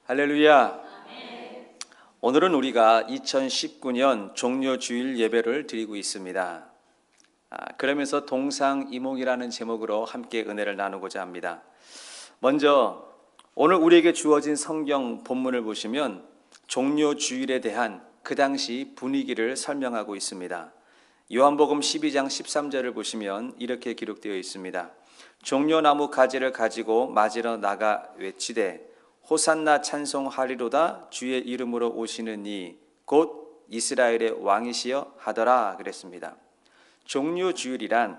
할렐루야. 오늘은 우리가 2019년 종료주일 예배를 드리고 있습니다. 그러면서 동상이몽이라는 제목으로 함께 은혜를 나누고자 합니다. 먼저 오늘 우리에게 주어진 성경 본문을 보시면 종료주일에 대한 그 당시 분위기를 설명하고 있습니다. 요한복음 12장 13절을 보시면 이렇게 기록되어 있습니다. 종려나무 가지를 가지고 맞으러 나가 외치되 호산나 찬송하리로다 주의 이름으로 오시는 이 곧 이스라엘의 왕이시여 하더라 그랬습니다. 종료주일이란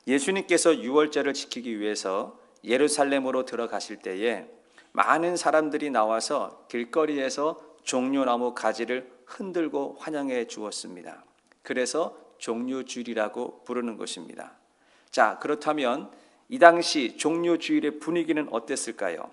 예수님께서 유월절을 지키기 위해서 예루살렘으로 들어가실 때에 많은 사람들이 나와서 길거리에서 종려나무 가지를 흔들고 환영해 주었습니다. 그래서 종료주일이라고 부르는 것입니다. 자, 그렇다면 이 당시 종료주일의 분위기는 어땠을까요?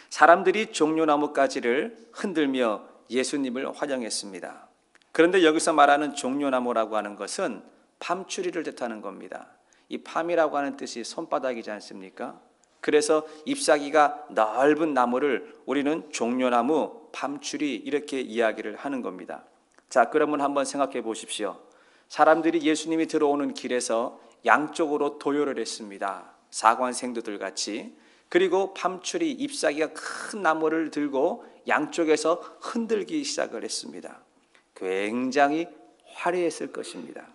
사람들이 종려나무 가지를 흔들며 예수님을 환영했습니다. 그런데 여기서 말하는 종려나무라고 하는 것은 팜추리를 뜻하는 겁니다. 이 팜이라고 하는 뜻이 손바닥이지 않습니까? 그래서 잎사귀가 넓은 나무를 우리는 종려나무, 팜추리 이렇게 이야기를 하는 겁니다. 자, 그러면 한번 생각해 보십시오. 사람들이 예수님이 들어오는 길에서 양쪽으로 도열을 했습니다. 사관생도들 같이. 그리고 팜추리 잎사귀가 큰 나무를 들고 양쪽에서 흔들기 시작을 했습니다. 굉장히 화려했을 것입니다.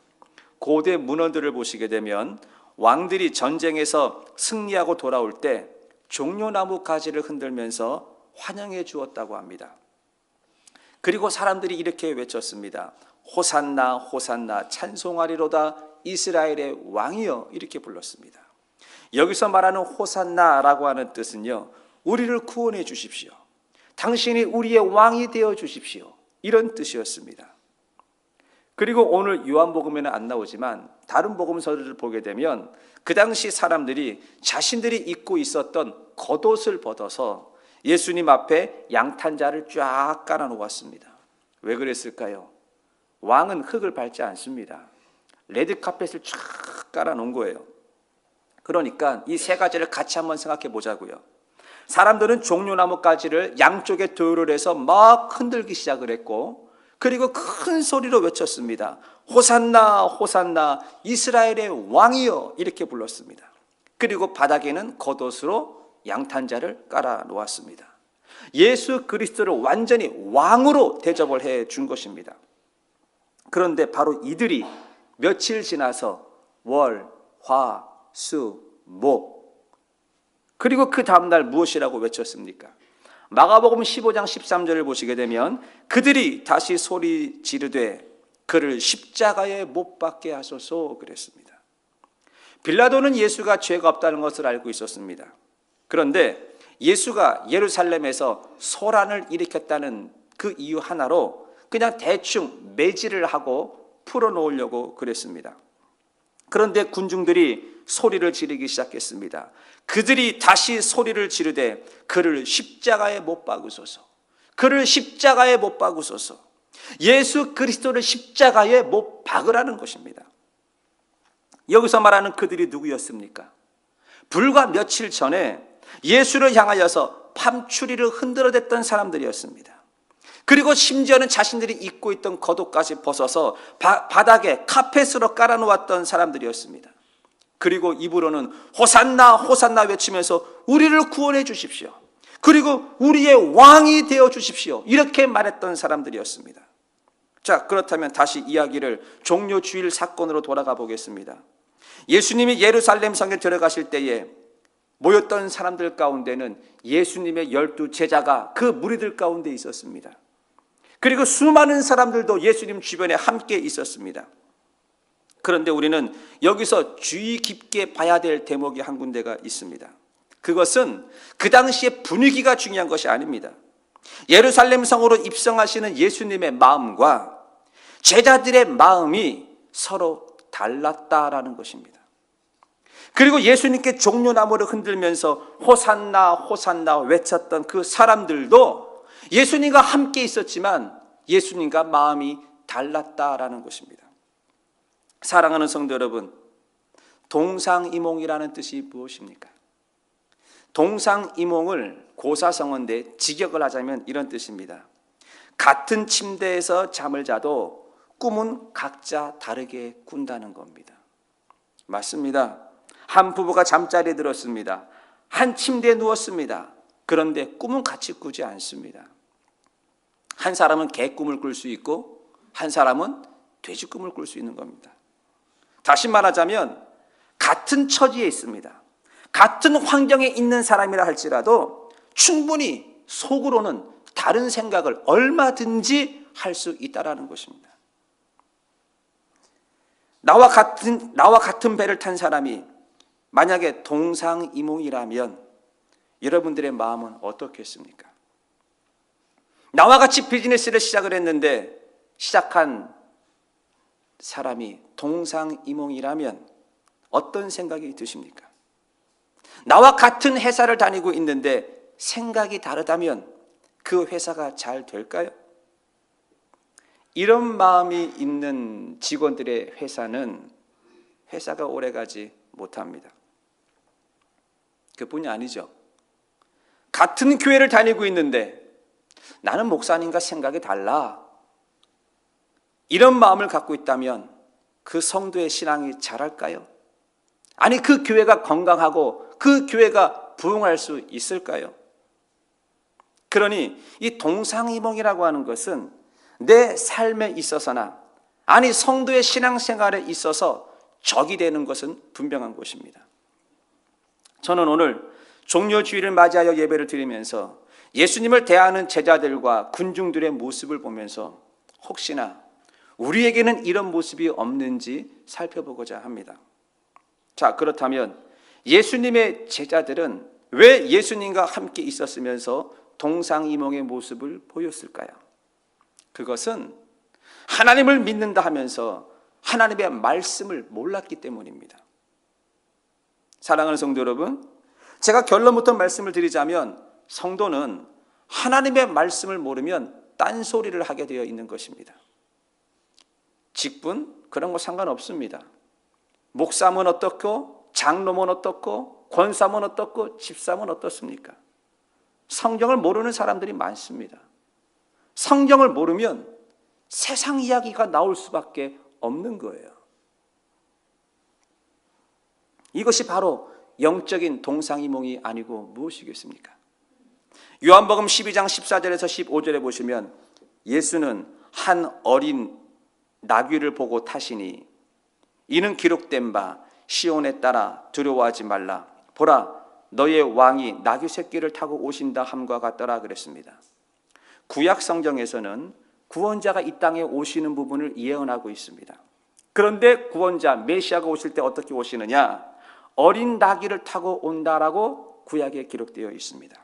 고대 문헌들을 보시게 되면 왕들이 전쟁에서 승리하고 돌아올 때 종려나무 가지를 흔들면서 환영해 주었다고 합니다. 그리고 사람들이 이렇게 외쳤습니다. 호산나 호산나 찬송하리로다 이스라엘의 왕이여 이렇게 불렀습니다. 여기서 말하는 호산나라고 하는 뜻은요, 우리를 구원해 주십시오. 당신이 우리의 왕이 되어 주십시오. 이런 뜻이었습니다. 그리고 오늘 요한복음에는 안 나오지만 다른 복음서들을 보게 되면 그 당시 사람들이 자신들이 입고 있었던 겉옷을 벗어서 예수님 앞에 양탄자를 쫙 깔아 놓았습니다. 왜 그랬을까요? 왕은 흙을 밟지 않습니다. 레드카펫을 쫙 깔아 놓은 거예요. 그러니까 이 세 가지를 같이 한번 생각해 보자고요. 사람들은 종려나무 가지를 양쪽에 도열을 해서 막 흔들기 시작을 했고, 그리고 큰 소리로 외쳤습니다. 호산나 호산나 이스라엘의 왕이여 이렇게 불렀습니다. 그리고 바닥에는 겉옷으로 양탄자를 깔아 놓았습니다. 예수 그리스도를 완전히 왕으로 대접을 해 준 것입니다. 그런데 바로 이들이 며칠 지나서 월, 화, 수, 목 그리고 그 다음날 무엇이라고 외쳤습니까? 마가복음 15장 13절을 보시게 되면 그들이 다시 소리 지르되 그를 십자가에 못 박게 하소서 그랬습니다. 빌라도는 예수가 죄가 없다는 것을 알고 있었습니다. 그런데 예수가 예루살렘에서 소란을 일으켰다는 그 이유 하나로 그냥 대충 매질을 하고 풀어놓으려고 그랬습니다. 그런데 군중들이 소리를 지르기 시작했습니다. 그들이 다시 소리를 지르되 그를 십자가에 못 박으소서. 그를 십자가에 못 박으소서. 예수 그리스도를 십자가에 못 박으라는 것입니다. 여기서 말하는 그들이 누구였습니까? 불과 며칠 전에 예수를 향하여서 팜추리를 흔들어댔던 사람들이었습니다. 그리고 심지어는 자신들이 입고 있던 겉옷까지 벗어서 바닥에 카펫으로 깔아놓았던 사람들이었습니다. 그리고 입으로는 호산나 호산나 외치면서 우리를 구원해 주십시오. 그리고 우리의 왕이 되어 주십시오. 이렇게 말했던 사람들이었습니다. 자, 그렇다면 다시 이야기를 종료주일 사건으로 돌아가 보겠습니다. 예수님이 예루살렘 성에 들어가실 때에 모였던 사람들 가운데는 예수님의 12 제자가 그 무리들 가운데 있었습니다. 그리고 수많은 사람들도 예수님 주변에 함께 있었습니다. 그런데 우리는 여기서 주의 깊게 봐야 될 대목이 한 군데가 있습니다. 그것은 그 당시의 분위기가 중요한 것이 아닙니다. 예루살렘 성으로 입성하시는 예수님의 마음과 제자들의 마음이 서로 달랐다라는 것입니다. 그리고 예수님께 종려나무를 흔들면서 호산나 호산나 외쳤던 그 사람들도 예수님과 함께 있었지만 예수님과 마음이 달랐다라는 것입니다. 사랑하는 성도 여러분, 동상이몽이라는 뜻이 무엇입니까? 동상이몽을 고사성어인데 직역을 하자면 이런 뜻입니다. 같은 침대에서 잠을 자도 꿈은 각자 다르게 꾼다는 겁니다. 맞습니다. 한 부부가 잠자리에 들었습니다. 한 침대에 누웠습니다. 그런데 꿈은 같이 꾸지 않습니다. 한 사람은 개 꿈을 꿀 수 있고 한 사람은 돼지 꿈을 꿀 수 있는 겁니다. 다시 말하자면 같은 처지에 있습니다. 같은 환경에 있는 사람이라 할지라도 충분히 속으로는 다른 생각을 얼마든지 할 수 있다라는 것입니다. 나와 같은 배를 탄 사람이 만약에 동상이몽이라면 여러분들의 마음은 어떻겠습니까? 나와 같이 비즈니스를 시작을 했는데 시작한 사람이 동상이몽이라면 어떤 생각이 드십니까? 나와 같은 회사를 다니고 있는데 생각이 다르다면 그 회사가 잘 될까요? 이런 마음이 있는 직원들의 회사는 회사가 오래가지 못합니다. 그뿐이 아니죠. 같은 교회를 다니고 있는데 나는 목사님과 생각이 달라. 이런 마음을 갖고 있다면 그 성도의 신앙이 자랄까요? 아니 그 교회가 건강하고 그 교회가 부흥할 수 있을까요? 그러니 이 동상이몽이라고 하는 것은 내 삶에 있어서나 아니 성도의 신앙생활에 있어서 적이 되는 것은 분명한 것입니다. 저는 오늘 종려주일을 맞이하여 예배를 드리면서 예수님을 대하는 제자들과 군중들의 모습을 보면서 혹시나 우리에게는 이런 모습이 없는지 살펴보고자 합니다. 자, 그렇다면 예수님의 제자들은 왜 예수님과 함께 있었으면서 동상이몽의 모습을 보였을까요? 그것은 하나님을 믿는다 하면서 하나님의 말씀을 몰랐기 때문입니다. 사랑하는 성도 여러분, 제가 결론부터 말씀을 드리자면 성도는 하나님의 말씀을 모르면 딴소리를 하게 되어 있는 것입니다. 직분 그런 거 상관없습니다. 목사면 어떻고 장로면 어떻고 권사면 어떻고 집사면 어떻습니까? 성경을 모르는 사람들이 많습니다. 성경을 모르면 세상 이야기가 나올 수밖에 없는 거예요. 이것이 바로 영적인 동상이몽이 아니고 무엇이겠습니까? 요한복음 12장 14절에서 15절에 보시면 예수는 한 어린 나귀를 보고 타시니 이는 기록된 바 시온에 따라 두려워하지 말라. 보라 너의 왕이 나귀 새끼를 타고 오신다 함과 같더라 그랬습니다. 구약 성경에서는 구원자가 이 땅에 오시는 부분을 예언하고 있습니다. 그런데 구원자 메시아가 오실 때 어떻게 오시느냐? 어린 나귀를 타고 온다라고 구약에 기록되어 있습니다.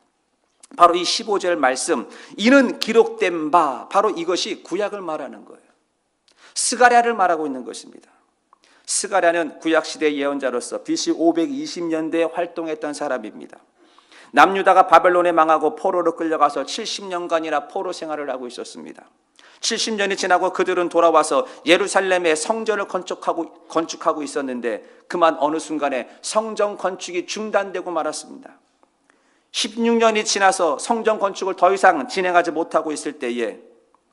바로 이 15절 말씀, 이는 기록된 바, 바로 이것이 구약을 말하는 거예요. 스가랴를 말하고 있는 것입니다. 스가랴는 구약시대 예언자로서 BC 520년대에 활동했던 사람입니다. 남유다가 바벨론에 망하고 포로로 끌려가서 70년간이나 포로 생활을 하고 있었습니다. 70년이 지나고 그들은 돌아와서 예루살렘에 성전을 건축하고 있었는데 그만 어느 순간에 성전 건축이 중단되고 말았습니다. 16년이 지나서 성전 건축을 더 이상 진행하지 못하고 있을 때에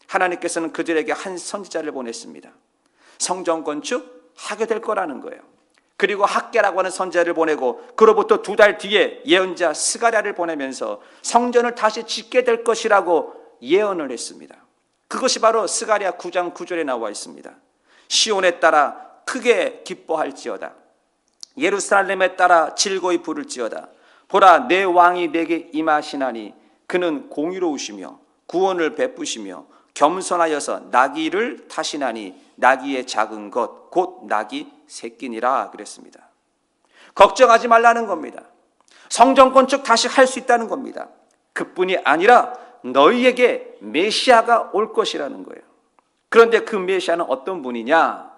하나님께서는 그들에게 한 선지자를 보냈습니다. 성전 건축 하게 될 거라는 거예요. 그리고 학개라고 하는 선지자를 보내고 그로부터 2달 뒤에 예언자 스가랴를 보내면서 성전을 다시 짓게 될 것이라고 예언을 했습니다. 그것이 바로 스가랴 9장 9절에 나와 있습니다. 시온에 따라 크게 기뻐할지어다. 예루살렘에 따라 즐거이 부를지어다. 보라 내 왕이 내게 임하시나니 그는 공의로우시며 구원을 베푸시며 겸손하여서 나귀를 타시나니 나귀의 작은 것 곧 나귀 새끼니라 그랬습니다. 걱정하지 말라는 겁니다. 성전 건축 다시 할 수 있다는 겁니다. 그뿐이 아니라 너희에게 메시아가 올 것이라는 거예요. 그런데 그 메시아는 어떤 분이냐?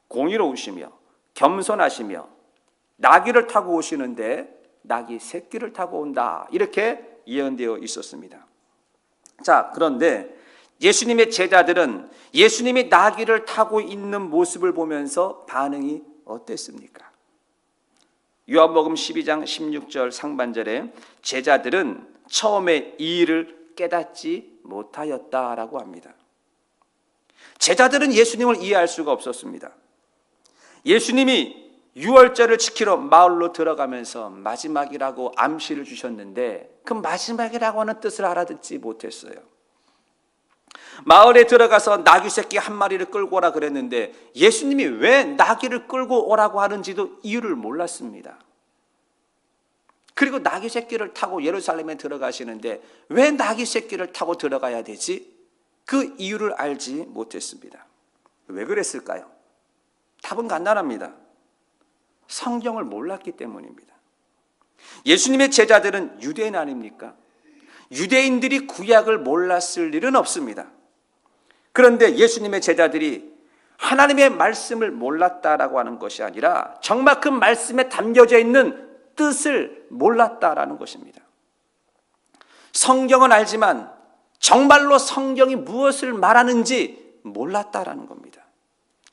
공의로우시며 겸손하시며 나귀를 타고 오시는데 나귀 새끼를 타고 온다. 이렇게 예언되어 있었습니다. 자, 그런데 예수님의 제자들은 예수님이 나귀를 타고 있는 모습을 보면서 반응이 어땠습니까? 요한복음 12장 16절 상반절에 제자들은 처음에 이 일을 깨닫지 못하였다라고 합니다. 제자들은 예수님을 이해할 수가 없었습니다. 예수님이 유월절을 지키러 마을로 들어가면서 마지막이라고 암시를 주셨는데 그 마지막이라고 하는 뜻을 알아듣지 못했어요. 마을에 들어가서 나귀 새끼 한 마리를 끌고 오라 그랬는데 예수님이 왜 나귀를 끌고 오라고 하는지도 이유를 몰랐습니다. 그리고 나귀 새끼를 타고 예루살렘에 들어가시는데 왜 나귀 새끼를 타고 들어가야 되지? 그 이유를 알지 못했습니다. 왜 그랬을까요? 답은 간단합니다. 성경을 몰랐기 때문입니다. 예수님의 제자들은 유대인 아닙니까? 유대인들이 구약을 몰랐을 일은 없습니다. 그런데 예수님의 제자들이 하나님의 말씀을 몰랐다라고 하는 것이 아니라 정말 그 말씀에 담겨져 있는 뜻을 몰랐다라는 것입니다. 성경은 알지만 정말로 성경이 무엇을 말하는지 몰랐다라는 겁니다.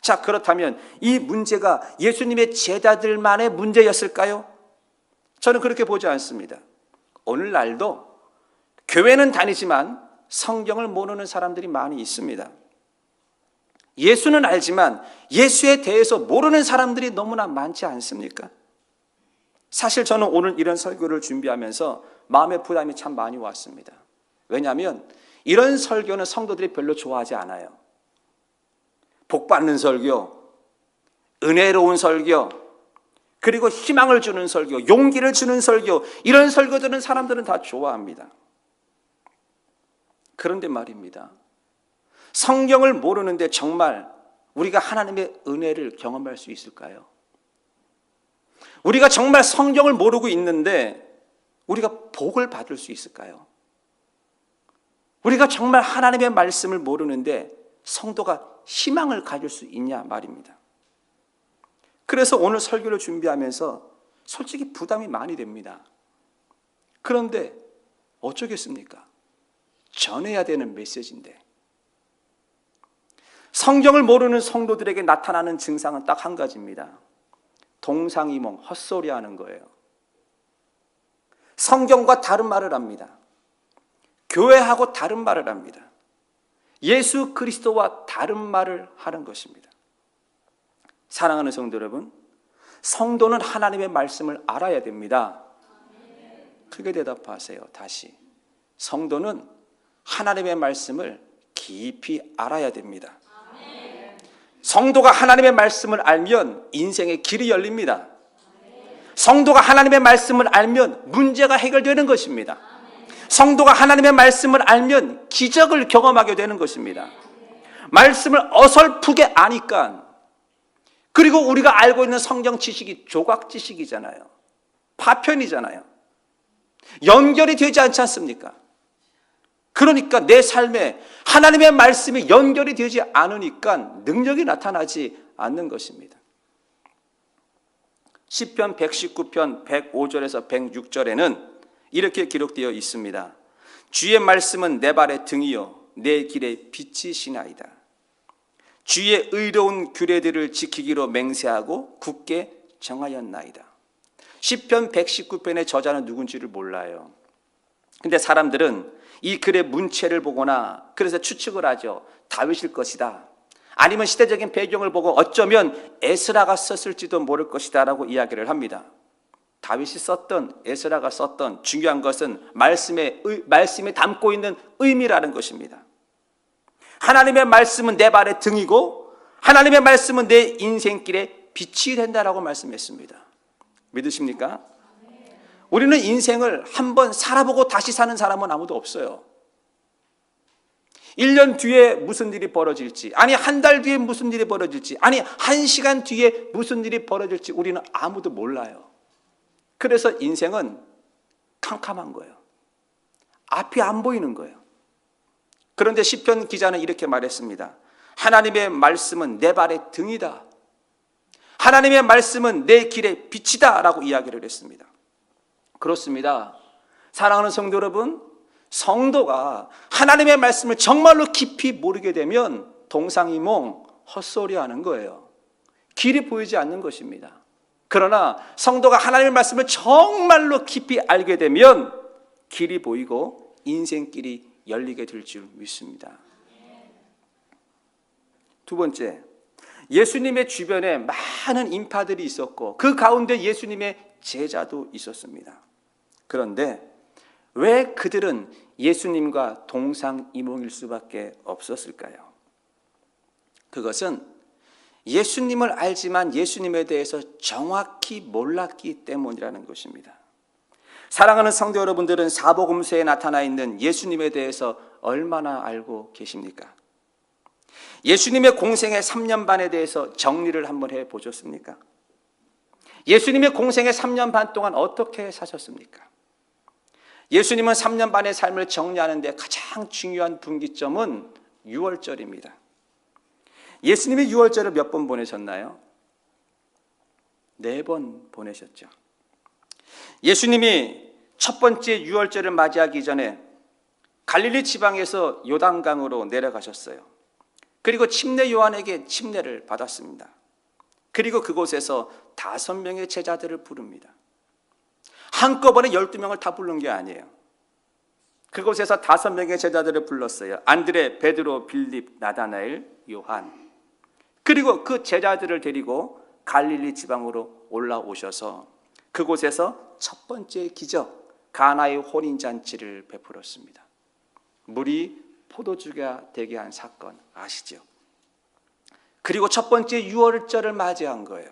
자, 그렇다면 이 문제가 예수님의 제자들만의 문제였을까요? 저는 그렇게 보지 않습니다. 오늘날도 교회는 다니지만 성경을 모르는 사람들이 많이 있습니다. 예수는 알지만 예수에 대해서 모르는 사람들이 너무나 많지 않습니까? 사실 저는 오늘 이런 설교를 준비하면서 마음의 부담이 참 많이 왔습니다. 왜냐하면 이런 설교는 성도들이 별로 좋아하지 않아요. 복 받는 설교, 은혜로운 설교, 그리고 희망을 주는 설교, 용기를 주는 설교, 이런 설교들은 사람들은 다 좋아합니다. 그런데 말입니다. 성경을 모르는데 정말 우리가 하나님의 은혜를 경험할 수 있을까요? 우리가 정말 성경을 모르고 있는데 우리가 복을 받을 수 있을까요? 우리가 정말 하나님의 말씀을 모르는데 성도가 희망을 가질 수 있냐 말입니다. 그래서 오늘 설교를 준비하면서 솔직히 부담이 많이 됩니다. 그런데 어쩌겠습니까? 전해야 되는 메시지인데. 성경을 모르는 성도들에게 나타나는 증상은 딱 한 가지입니다. 동상이몽, 헛소리하는 거예요. 성경과 다른 말을 합니다. 교회하고 다른 말을 합니다. 예수 그리스도와 다른 말을 하는 것입니다. 사랑하는 성도 여러분, 성도는 하나님의 말씀을 알아야 됩니다. 크게 대답하세요. 다시. 성도는 하나님의 말씀을 깊이 알아야 됩니다. 성도가 하나님의 말씀을 알면 인생의 길이 열립니다. 성도가 하나님의 말씀을 알면 문제가 해결되는 것입니다. 성도가 하나님의 말씀을 알면 기적을 경험하게 되는 것입니다. 말씀을 어설프게 아니까, 그리고 우리가 알고 있는 성경 지식이 조각 지식이잖아요. 파편이잖아요. 연결이 되지 않지 않습니까? 그러니까 내 삶에 하나님의 말씀이 연결이 되지 않으니까 능력이 나타나지 않는 것입니다. 시편 119편 105절에서 106절에는 이렇게 기록되어 있습니다. 주의 말씀은 내 발의 등이요 내 길의 빛이시나이다. 주의 의로운 규례들을 지키기로 맹세하고 굳게 정하였나이다. 시편 119편의 저자는 누군지를 몰라요. 근데 사람들은 이 글의 문체를 보거나 그래서 추측을 하죠. 다윗일 것이다. 아니면 시대적인 배경을 보고 어쩌면 에스라가 썼을지도 모를 것이다 라고 이야기를 합니다. 다윗이 썼던 에스라가 썼던 중요한 것은 말씀에 담고 있는 의미라는 것입니다. 하나님의 말씀은 내 발의 등이고 하나님의 말씀은 내 인생길의 빛이 된다라고 말씀했습니다. 믿으십니까? 우리는 인생을 한번 살아보고 다시 사는 사람은 아무도 없어요. 1년 뒤에 무슨 일이 벌어질지, 아니 한 달 뒤에 무슨 일이 벌어질지, 아니 1시간 뒤에 무슨 일이 벌어질지 우리는 아무도 몰라요. 그래서 인생은 캄캄한 거예요. 앞이 안 보이는 거예요. 그런데 시편 기자는 이렇게 말했습니다. 하나님의 말씀은 내 발의 등이다. 하나님의 말씀은 내 길의 빛이다 라고 이야기를 했습니다. 그렇습니다. 사랑하는 성도 여러분, 성도가 하나님의 말씀을 정말로 깊이 모르게 되면 동상이몽, 헛소리하는 거예요. 길이 보이지 않는 것입니다. 그러나 성도가 하나님의 말씀을 정말로 깊이 알게 되면 길이 보이고 인생길이 열리게 될 줄 믿습니다. 두 번째, 예수님의 주변에 많은 인파들이 있었고 그 가운데 예수님의 제자도 있었습니다. 그런데 왜 그들은 예수님과 동상이몽일 수밖에 없었을까요? 그것은 예수님을 알지만 예수님에 대해서 정확히 몰랐기 때문이라는 것입니다. 사랑하는 성도 여러분들은 사복음서에 나타나 있는 예수님에 대해서 얼마나 알고 계십니까? 예수님의 공생의 3년 반에 대해서 정리를 한번 해보셨습니까? 예수님의 공생의 3년 반 동안 어떻게 사셨습니까? 예수님은 3년 반의 삶을 정리하는데 가장 중요한 분기점은 유월절입니다. 예수님이 유월절을 몇 번 보내셨나요? 4번 보내셨죠. 예수님이 첫 번째 유월절을 맞이하기 전에 갈릴리 지방에서 요단강으로 내려가셨어요. 그리고 침례 요한에게 침례를 받았습니다. 그리고 그곳에서 5명의 제자들을 부릅니다. 한꺼번에 12명을 다 부른 게 아니에요. 그곳에서 5명의 제자들을 불렀어요. 안드레, 베드로, 빌립, 나다나엘, 요한. 그리고 그 제자들을 데리고 갈릴리 지방으로 올라오셔서 그곳에서 첫 번째 기적, 가나의 혼인잔치를 베풀었습니다. 물이 포도주가 되게 한 사건 아시죠? 그리고 첫 번째 유월절을 맞이한 거예요.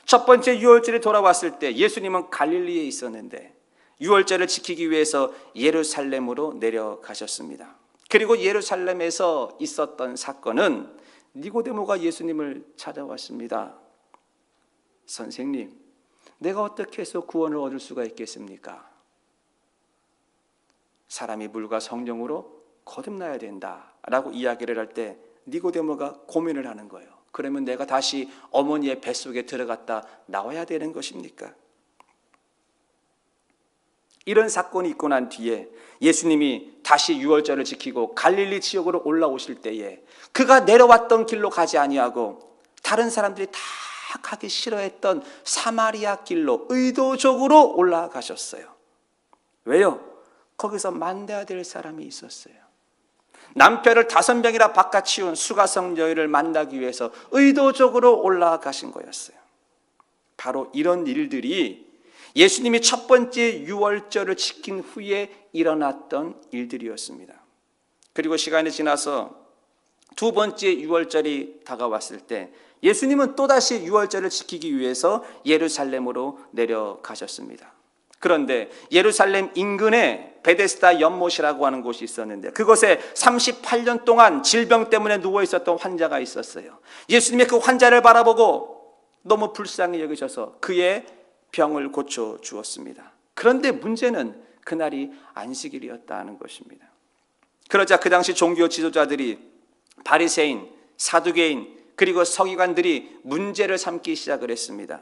첫 번째 유월절이 돌아왔을 때 예수님은 갈릴리에 있었는데 유월절을 지키기 위해서 예루살렘으로 내려가셨습니다. 그리고 예루살렘에서 있었던 사건은 니고데모가 예수님을 찾아왔습니다. 선생님, 내가 어떻게 해서 구원을 얻을 수가 있겠습니까? 사람이 물과 성령으로 거듭나야 된다라고 이야기를 할 때 니고데모가 고민을 하는 거예요. 그러면 내가 다시 어머니의 뱃속에 들어갔다 나와야 되는 것입니까? 이런 사건이 있고 난 뒤에 예수님이 다시 유월절을 지키고 갈릴리 지역으로 올라오실 때에 그가 내려왔던 길로 가지 아니하고 다른 사람들이 다 가기 싫어했던 사마리아 길로 의도적으로 올라가셨어요. 왜요? 거기서 만나야 될 사람이 있었어요. 남편을 5명이나 바꿔치운 수가성 여인을 만나기 위해서 의도적으로 올라가신 거였어요. 바로 이런 일들이 예수님이 첫 번째 유월절을 지킨 후에 일어났던 일들이었습니다. 그리고 시간이 지나서 두 번째 유월절이 다가왔을 때 예수님은 또다시 유월절을 지키기 위해서 예루살렘으로 내려가셨습니다. 그런데 예루살렘 인근에 베데스다 연못이라고 하는 곳이 있었는데 그곳에 38년 동안 질병 때문에 누워 있었던 환자가 있었어요. 예수님이 그 환자를 바라보고 너무 불쌍히 여기셔서 그의 병을 고쳐 주었습니다. 그런데 문제는 그날이 안식일이었다는 것입니다. 그러자 그 당시 종교 지도자들이 바리새인, 사두개인 그리고 서기관들이 문제를 삼기 시작을 했습니다.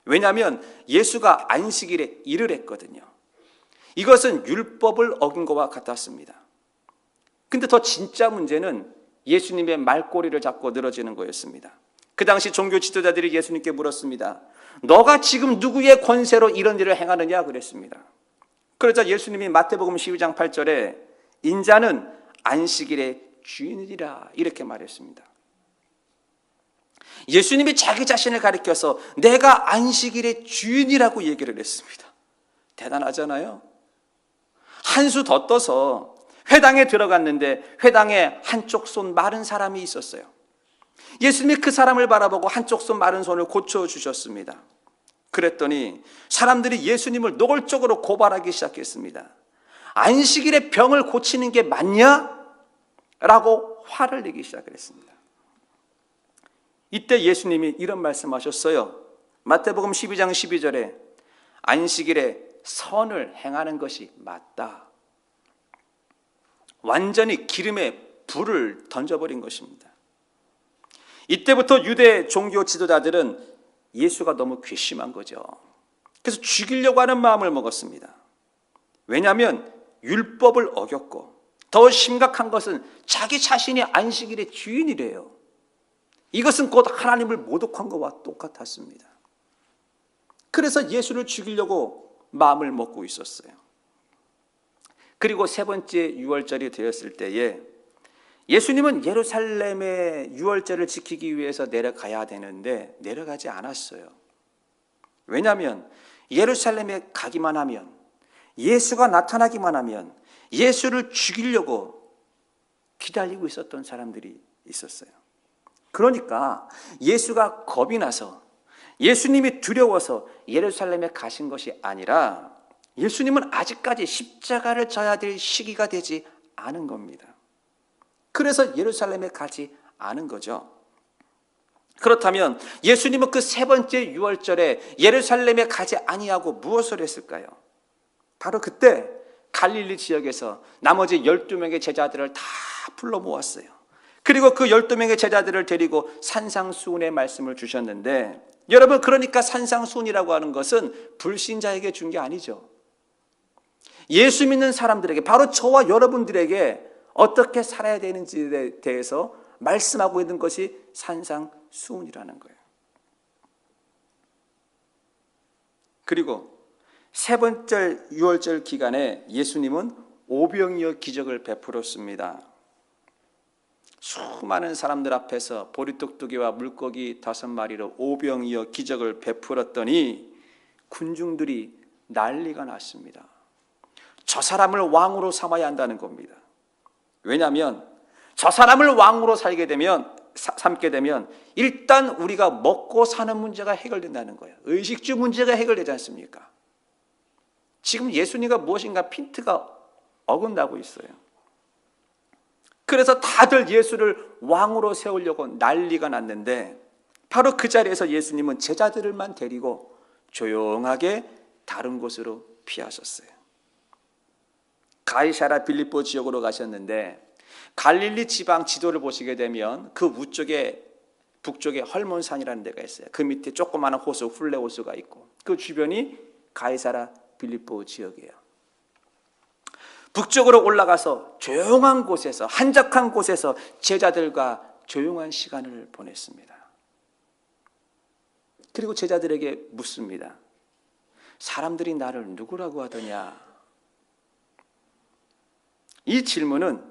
왜냐하면 예수가 안식일에 일을 했거든요. 이것은 율법을 어긴 것과 같았습니다. 근데 더 진짜 문제는 예수님의 말꼬리를 잡고 늘어지는 거였습니다. 그 당시 종교 지도자들이 예수님께 물었습니다. 너가 지금 누구의 권세로 이런 일을 행하느냐 그랬습니다. 그러자 예수님이 마태복음 12장 8절에 인자는 안식일의 주인이라 이렇게 말했습니다. 예수님이 자기 자신을 가리켜서 내가 안식일의 주인이라고 얘기를 했습니다. 대단하잖아요. 한 수 더 떠서 회당에 들어갔는데 회당에 한쪽 손 마른 사람이 있었어요. 예수님이 그 사람을 바라보고 한쪽 손 마른 손을 고쳐주셨습니다. 그랬더니 사람들이 예수님을 노골적으로 고발하기 시작했습니다. 안식일에 병을 고치는 게 맞냐? 라고 화를 내기 시작을 했습니다. 이때 예수님이 이런 말씀하셨어요. 마태복음 12장 12절에 안식일에 선을 행하는 것이 맞다. 완전히 기름에 불을 던져버린 것입니다. 이때부터 유대 종교 지도자들은 예수가 너무 괘씸한 거죠. 그래서 죽이려고 하는 마음을 먹었습니다. 왜냐하면 율법을 어겼고 더 심각한 것은 자기 자신이 안식일의 주인이래요. 이것은 곧 하나님을 모독한 것과 똑같았습니다. 그래서 예수를 죽이려고 마음을 먹고 있었어요. 그리고 세 번째 유월절이 되었을 때에 예수님은 예루살렘의 유월절을 지키기 위해서 내려가야 되는데 내려가지 않았어요. 왜냐하면 예루살렘에 가기만 하면, 예수가 나타나기만 하면 예수를 죽이려고 기다리고 있었던 사람들이 있었어요. 그러니까 예수가 겁이 나서, 예수님이 두려워서 예루살렘에 가신 것이 아니라 예수님은 아직까지 십자가를 져야 될 시기가 되지 않은 겁니다. 그래서 예루살렘에 가지 않은 거죠. 그렇다면 예수님은 그 세 번째 유월절에 예루살렘에 가지 아니하고 무엇을 했을까요? 바로 그때 갈릴리 지역에서 나머지 12명의 제자들을 다 불러 모았어요. 그리고 그 12명의 제자들을 데리고 산상수훈의 말씀을 주셨는데, 여러분, 그러니까 산상수훈이라고 하는 것은 불신자에게 준 게 아니죠. 예수 믿는 사람들에게, 바로 저와 여러분들에게 어떻게 살아야 되는지에 대해서 말씀하고 있는 것이 산상수훈이라는 거예요. 그리고 세 번째 유월절 기간에 예수님은 오병이어 기적을 베풀었습니다. 수많은 사람들 앞에서 보리떡두개와 물고기 5마리로 오병이어 기적을 베풀었더니 군중들이 난리가 났습니다. 저 사람을 왕으로 삼아야 한다는 겁니다. 왜냐하면 저 사람을 왕으로 삼게 되면 일단 우리가 먹고 사는 문제가 해결된다는 거예요. 의식주 문제가 해결되지 않습니까? 지금 예수님과 무엇인가 핀트가 어긋나고 있어요. 그래서 다들 예수를 왕으로 세우려고 난리가 났는데, 바로 그 자리에서 예수님은 제자들만 데리고 조용하게 다른 곳으로 피하셨어요. 가이사랴 빌립보 지역으로 가셨는데, 갈릴리 지방 지도를 보시게 되면 그 우쪽에, 북쪽에 헐몬산이라는 데가 있어요. 그 밑에 조그마한 호수, 훌레 호수가 있고, 그 주변이 가이사랴 빌립보 지역이에요. 북쪽으로 올라가서 조용한 곳에서, 한적한 곳에서 제자들과 조용한 시간을 보냈습니다. 그리고 제자들에게 묻습니다. 사람들이 나를 누구라고 하더냐? 이 질문은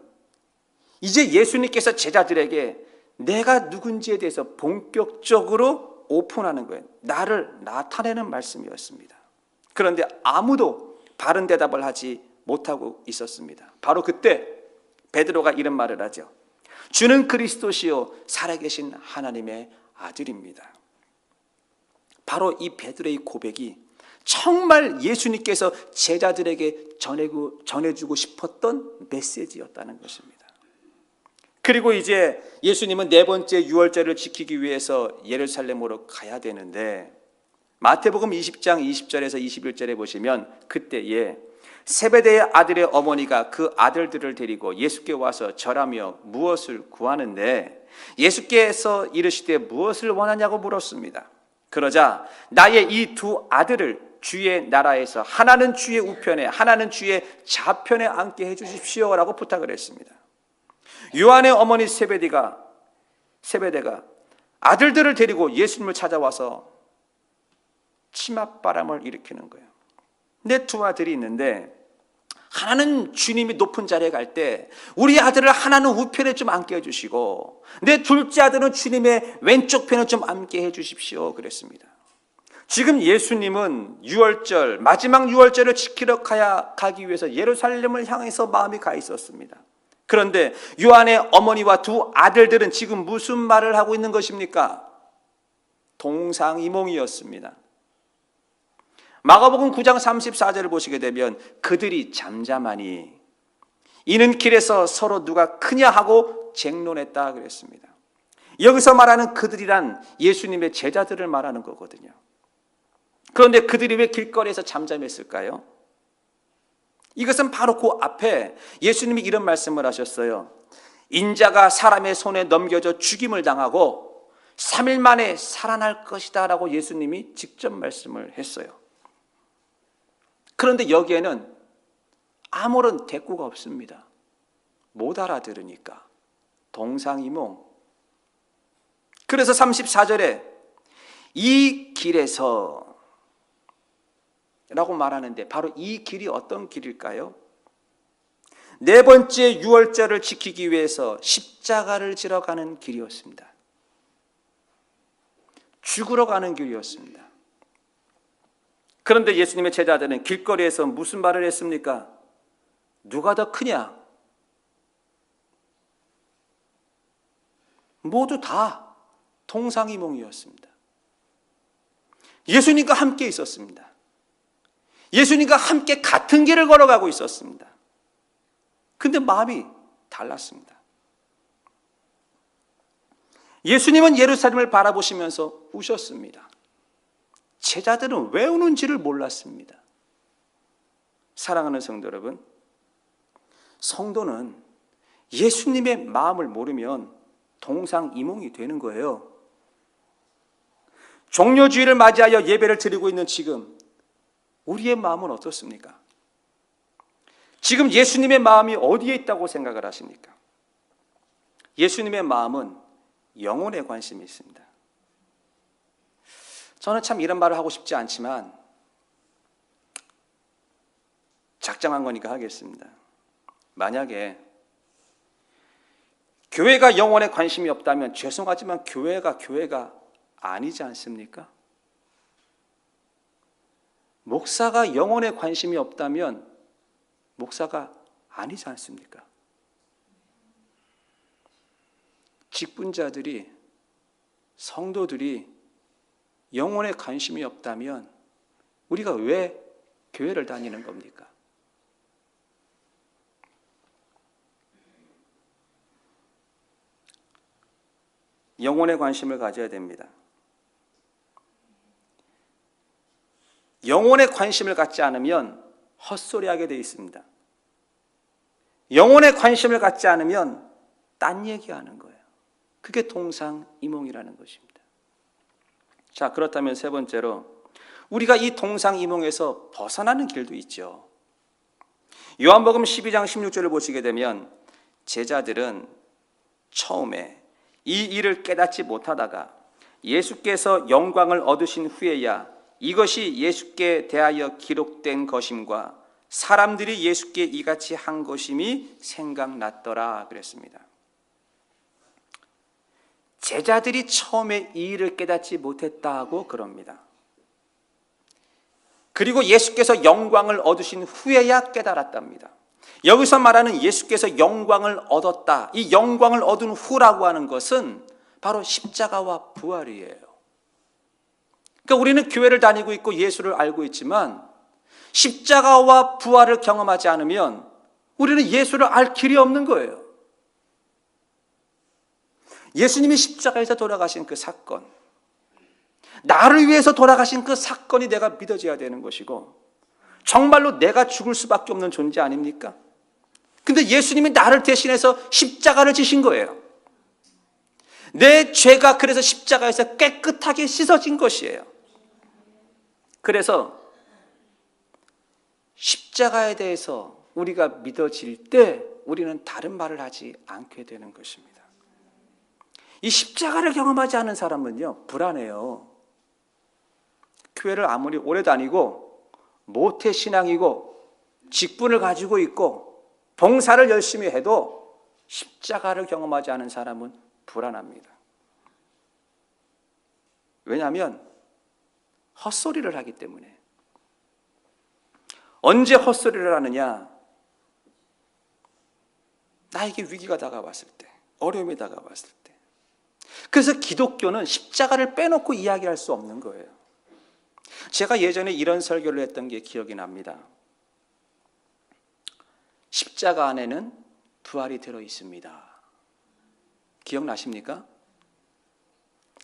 이제 예수님께서 제자들에게 내가 누군지에 대해서 본격적으로 오픈하는 거예요. 나를 나타내는 말씀이었습니다. 그런데 아무도 바른 대답을 하지 못하고 있었습니다. 바로 그때 베드로가 이런 말을 하죠. 주는 그리스도시요 살아계신 하나님의 아들입니다. 바로 이 베드로의 고백이 정말 예수님께서 제자들에게 전해주고 싶었던 메시지였다는 것입니다. 그리고 이제 예수님은 네 번째 유월절을 지키기 위해서 예루살렘으로 가야 되는데, 마태복음 20장 20절에서 21절에 보시면 그때에 세베대의 아들의 어머니가 그 아들들을 데리고 예수께 와서 절하며 무엇을 구하는데, 예수께서 이르시되 무엇을 원하냐고 물었습니다. 그러자 나의 이 두 아들을 주의 나라에서 하나는 주의 우편에 하나는 주의 좌편에 앉게 해주십시오라고 부탁을 했습니다. 요한의 어머니 세베대가 아들들을 데리고 예수님을 찾아와서 치맛바람을 일으키는 거예요. 내 두 아들이 있는데 하나는 주님이 높은 자리에 갈 때 우리 아들을 하나는 우편에 좀 앉게 해주시고, 내 둘째 아들은 주님의 왼쪽 편에 좀 앉게 해주십시오 그랬습니다. 지금 예수님은 유월절, 마지막 유월절을 지키러 가기 위해서 예루살렘을 향해서 마음이 가 있었습니다. 그런데 요한의 어머니와 두 아들들은 지금 무슨 말을 하고 있는 것입니까? 동상이몽이었습니다. 마가복음 9장 34절을 보시게 되면 그들이 잠잠하니 이는 길에서 서로 누가 크냐 하고 쟁론했다 그랬습니다. 여기서 말하는 그들이란 예수님의 제자들을 말하는 거거든요. 그런데 그들이 왜 길거리에서 잠잠했을까요? 이것은 바로 그 앞에 예수님이 이런 말씀을 하셨어요. 인자가 사람의 손에 넘겨져 죽임을 당하고 3일 만에 살아날 것이다 라고 예수님이 직접 말씀을 했어요. 그런데 여기에는 아무런 대꾸가 없습니다. 못 알아들으니까. 동상이몽. 그래서 34절에 이 길에서 라고 말하는데 바로 이 길이 어떤 길일까요? 네 번째 유월절을 지키기 위해서 십자가를 지러 가는 길이었습니다. 죽으러 가는 길이었습니다. 그런데 예수님의 제자들은 길거리에서 무슨 말을 했습니까? 누가 더 크냐? 모두 다 동상이몽이었습니다. 예수님과 함께 있었습니다. 예수님과 함께 같은 길을 걸어가고 있었습니다. 근데 마음이 달랐습니다. 예수님은 예루살렘을 바라보시면서 우셨습니다. 제자들은 왜 우는지를 몰랐습니다. 사랑하는 성도 여러분, 성도는 예수님의 마음을 모르면 동상이몽이 되는 거예요. 종료주일을 맞이하여 예배를 드리고 있는 지금 우리의 마음은 어떻습니까? 지금 예수님의 마음이 어디에 있다고 생각을 하십니까? 예수님의 마음은 영혼에 관심이 있습니다. 저는 참 이런 말을 하고 싶지 않지만 작정한 거니까 하겠습니다. 만약에 교회가 영혼에 관심이 없다면 죄송하지만 교회가 아니지 않습니까? 목사가 영혼에 관심이 없다면 목사가 아니지 않습니까? 직분자들이, 성도들이 영혼에 관심이 없다면 우리가 왜 교회를 다니는 겁니까? 영혼에 관심을 가져야 됩니다. 영혼에 관심을 갖지 않으면 헛소리하게 돼 있습니다. 영혼에 관심을 갖지 않으면 딴 얘기하는 거예요. 그게 동상이몽이라는 것입니다. 자, 그렇다면 세 번째로 우리가 이 동상이몽에서 벗어나는 길도 있죠. 요한복음 12장 16절을 보시게 되면 제자들은 처음에 이 일을 깨닫지 못하다가 예수께서 영광을 얻으신 후에야 이것이 예수께 대하여 기록된 것임과 사람들이 예수께 이같이 한 것임이 생각났더라 그랬습니다. 제자들이 처음에 이 일을 깨닫지 못했다고 그럽니다. 그리고 예수께서 영광을 얻으신 후에야 깨달았답니다. 여기서 말하는 예수께서 영광을 얻었다, 이 영광을 얻은 후라고 하는 것은 바로 십자가와 부활이에요. 그러니까 우리는 교회를 다니고 있고 예수를 알고 있지만 십자가와 부활을 경험하지 않으면 우리는 예수를 알 길이 없는 거예요. 예수님이 십자가에서 돌아가신 그 사건, 나를 위해서 돌아가신 그 사건이 내가 믿어져야 되는 것이고 정말로 내가 죽을 수밖에 없는 존재 아닙니까? 근데 예수님이 나를 대신해서 십자가를 지신 거예요. 내 죄가 그래서 십자가에서 깨끗하게 씻어진 것이에요. 그래서 십자가에 대해서 우리가 믿어질 때 우리는 다른 말을 하지 않게 되는 것입니다. 이 십자가를 경험하지 않은 사람은요, 불안해요. 교회를 아무리 오래 다니고 모태신앙이고 직분을 가지고 있고 봉사를 열심히 해도 십자가를 경험하지 않은 사람은 불안합니다. 왜냐하면 헛소리를 하기 때문에. 언제 헛소리를 하느냐? 나에게 위기가 다가왔을 때, 어려움이 다가왔을 때. 그래서 기독교는 십자가를 빼놓고 이야기할 수 없는 거예요. 제가 예전에 이런 설교를 했던 게 기억이 납니다. 십자가 안에는 부활이 들어 있습니다. 기억나십니까?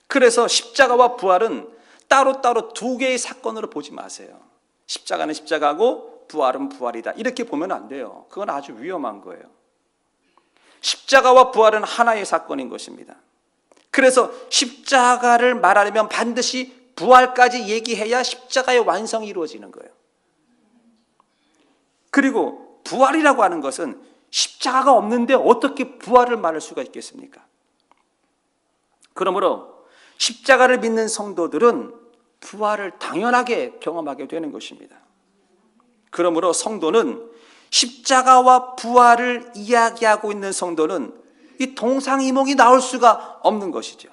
그래서 십자가와 부활은 따로따로 두 개의 사건으로 보지 마세요. 십자가는 십자가고 부활은 부활이다. 이렇게 보면 안 돼요. 그건 아주 위험한 거예요. 십자가와 부활은 하나의 사건인 것입니다. 그래서 십자가를 말하려면 반드시 부활까지 얘기해야 십자가의 완성이 이루어지는 거예요. 그리고 부활이라고 하는 것은 십자가가 없는데 어떻게 부활을 말할 수가 있겠습니까? 그러므로 십자가를 믿는 성도들은 부활을 당연하게 경험하게 되는 것입니다. 그러므로 성도는 십자가와 부활을 이야기하고 있는 성도는 이 동상이몽이 나올 수가 없는 것이죠.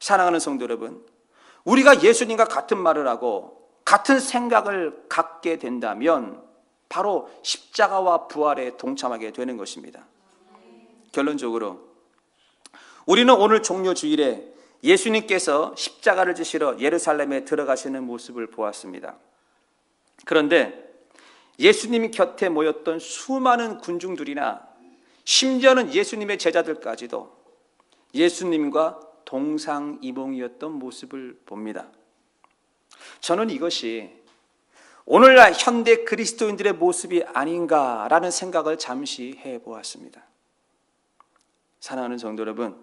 사랑하는 성도 여러분, 우리가 예수님과 같은 말을 하고 같은 생각을 갖게 된다면 바로 십자가와 부활에 동참하게 되는 것입니다. 결론적으로 우리는 오늘 종료주일에 예수님께서 십자가를 지시러 예루살렘에 들어가시는 모습을 보았습니다. 그런데 예수님 곁에 모였던 수많은 군중들이나 심지어는 예수님의 제자들까지도 예수님과 동상이몽이었던 모습을 봅니다. 저는 이것이 오늘날 현대 그리스도인들의 모습이 아닌가라는 생각을 잠시 해보았습니다. 사랑하는 성도 여러분,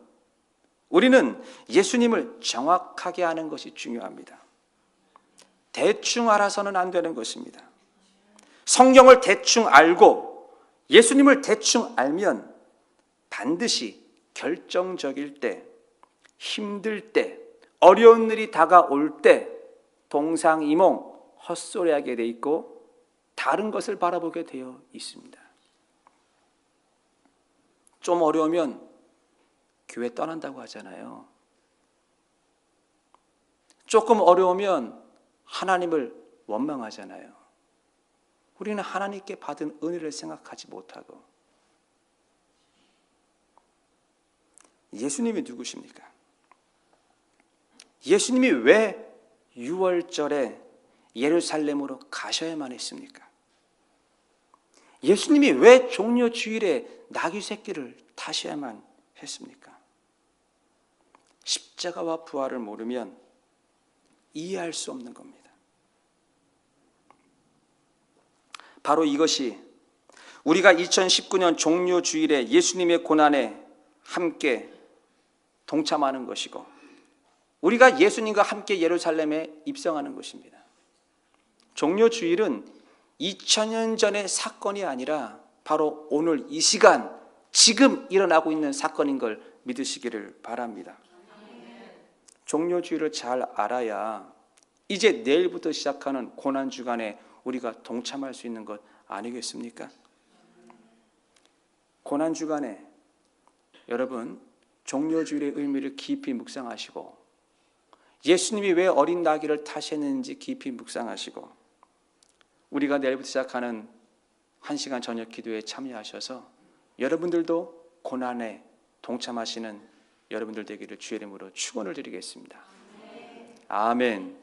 우리는 예수님을 정확하게 아는 것이 중요합니다. 대충 알아서는 안 되는 것입니다. 성경을 대충 알고 예수님을 대충 알면 반드시 결정적일 때, 힘들 때, 어려운 일이 다가올 때 동상이몽, 헛소리하게 돼 있고 다른 것을 바라보게 되어 있습니다. 좀 어려우면 교회 떠난다고 하잖아요. 조금 어려우면 하나님을 원망하잖아요. 우리는 하나님께 받은 은혜를 생각하지 못하고. 예수님이 누구십니까? 예수님이 왜 6월절에 예루살렘으로 가셔야만 했습니까? 예수님이 왜 종려주일에 나귀 새끼를 타셔야만 했습니까? 십자가와 부활을 모르면 이해할 수 없는 겁니다. 바로 이것이 우리가 2019년 종료주일에 예수님의 고난에 함께 동참하는 것이고 우리가 예수님과 함께 예루살렘에 입성하는 것입니다. 종료주일은 2000년 전의 사건이 아니라 바로 오늘 이 시간 지금 일어나고 있는 사건인 걸 믿으시기를 바랍니다. 종료주일을 잘 알아야 이제 내일부터 시작하는 고난주간에 우리가 동참할 수 있는 것 아니겠습니까? 고난주간에 여러분 종료주일의 의미를 깊이 묵상하시고 예수님이 왜 어린 나귀를 타셨는지 깊이 묵상하시고 우리가 내일부터 시작하는 1시간 저녁 기도에 참여하셔서 여러분들도 고난에 동참하시는 여러분들 되기를 주의 이름으로 축원을 드리겠습니다. 아멘.